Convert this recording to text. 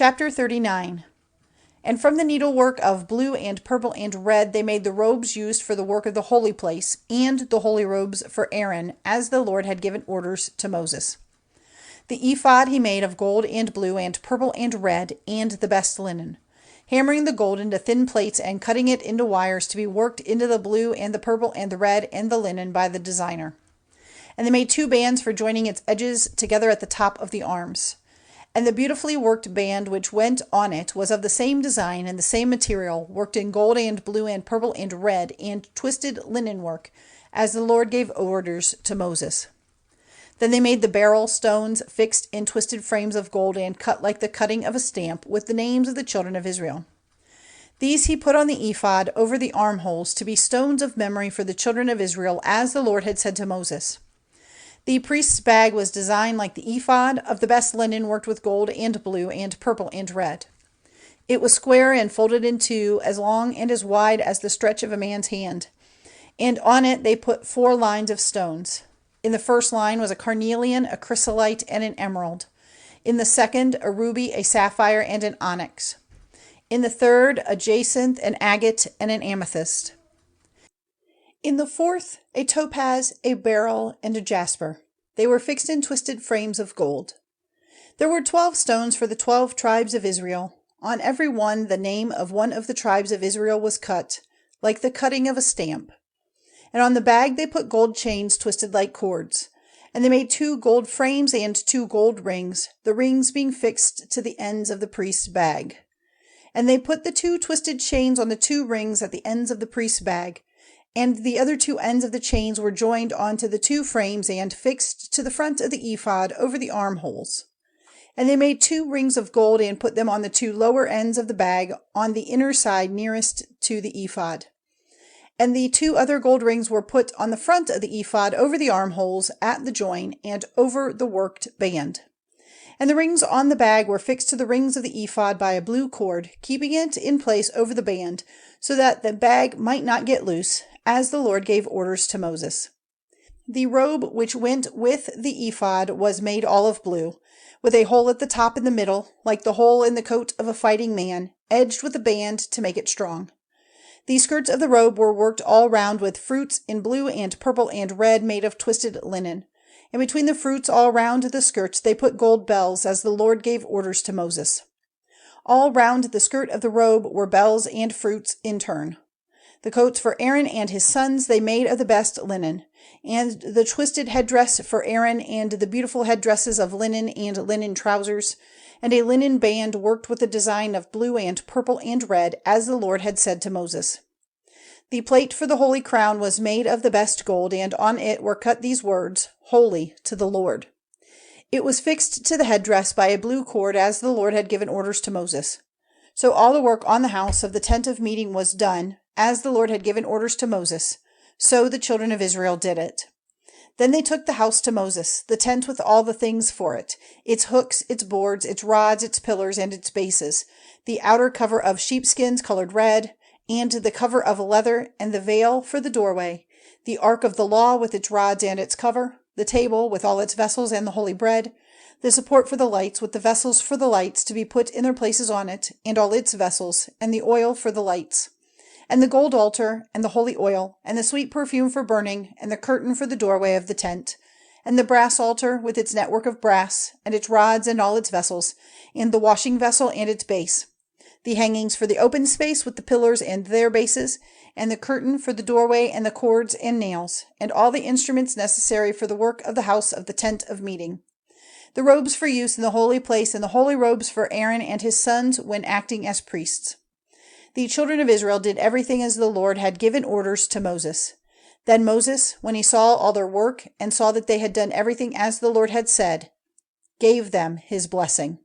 Chapter 39. And from the needlework of blue and purple and red they made the robes used for the work of the holy place, and the holy robes for Aaron, as the Lord had given orders to Moses. The ephod he made of gold and blue and purple and red, and the best linen, hammering the gold into thin plates and cutting it into wires to be worked into the blue and the purple and the red and the linen by the designer. And they made 2 bands for joining its edges together at the top of the arms. And the beautifully worked band which went on it was of the same design and the same material, worked in gold and blue and purple and red, and twisted linen work, as the Lord gave orders to Moses. Then they made the beryl stones fixed in twisted frames of gold and cut like the cutting of a stamp, with the names of the children of Israel. These he put on the ephod over the armholes to be stones of memory for the children of Israel, as the Lord had said to Moses. The priest's bag was designed like the ephod, of the best linen worked with gold and blue and purple and red. It was square and folded in 2, as long and as wide as the stretch of a man's hand. And on it they put 4 lines of stones. In the first line was a carnelian, a chrysolite, and an emerald. In the second, a ruby, a sapphire, and an onyx. In the third, a jacinth, an agate, and an amethyst. In the fourth, a topaz, a beryl, and a jasper. They were fixed in twisted frames of gold. There were 12 stones for the 12 tribes of Israel. On every one the name of one of the tribes of Israel was cut, like the cutting of a stamp. And on the bag they put gold chains twisted like cords. And they made 2 gold frames and 2 gold rings, the rings being fixed to the ends of the priest's bag. And they put the 2 twisted chains on the 2 rings at the ends of the priest's bag, and the other 2 ends of the chains were joined onto the 2 frames and fixed to the front of the ephod over the armholes. And they made 2 rings of gold and put them on the 2 lower ends of the bag on the inner side nearest to the ephod. And the 2 other gold rings were put on the front of the ephod over the armholes at the join and over the worked band. And the rings on the bag were fixed to the rings of the ephod by a blue cord, keeping it in place over the band, so that the bag might not get loose, as the Lord gave orders to Moses. The robe which went with the ephod was made all of blue, with a hole at the top in the middle, like the hole in the coat of a fighting man, edged with a band to make it strong. The skirts of the robe were worked all round with fruits in blue and purple and red made of twisted linen. And between the fruits all round the skirts they put gold bells, as the Lord gave orders to Moses. All round the skirt of the robe were bells and fruits in turn. The coats for Aaron and his sons they made of the best linen, and the twisted headdress for Aaron, and the beautiful headdresses of linen and linen trousers, and a linen band worked with a design of blue and purple and red, as the Lord had said to Moses. The plate for the holy crown was made of the best gold, and on it were cut these words, Holy to the Lord. It was fixed to the headdress by a blue cord, as the Lord had given orders to Moses. So all the work on the house of the tent of meeting was done, as the Lord had given orders to Moses. So the children of Israel did it. Then they took the house to Moses, the tent with all the things for it, its hooks, its boards, its rods, its pillars, and its bases, the outer cover of sheepskins colored red, and the cover of leather, and the veil for the doorway, the ark of the law with its rods and its cover, the table with all its vessels and the holy bread, the support for the lights with the vessels for the lights to be put in their places on it, and all its vessels, and the oil for the lights, and the gold altar, and the holy oil, and the sweet perfume for burning, and the curtain for the doorway of the tent, and the brass altar with its network of brass, and its rods and all its vessels, and the washing vessel and its base, the hangings for the open space with the pillars and their bases, and the curtain for the doorway, and the cords and nails, and all the instruments necessary for the work of the house of the tent of meeting, the robes for use in the holy place, and the holy robes for Aaron and his sons when acting as priests. The children of Israel did everything as the Lord had given orders to Moses. Then Moses, when he saw all their work, and saw that they had done everything as the Lord had said, gave them his blessing.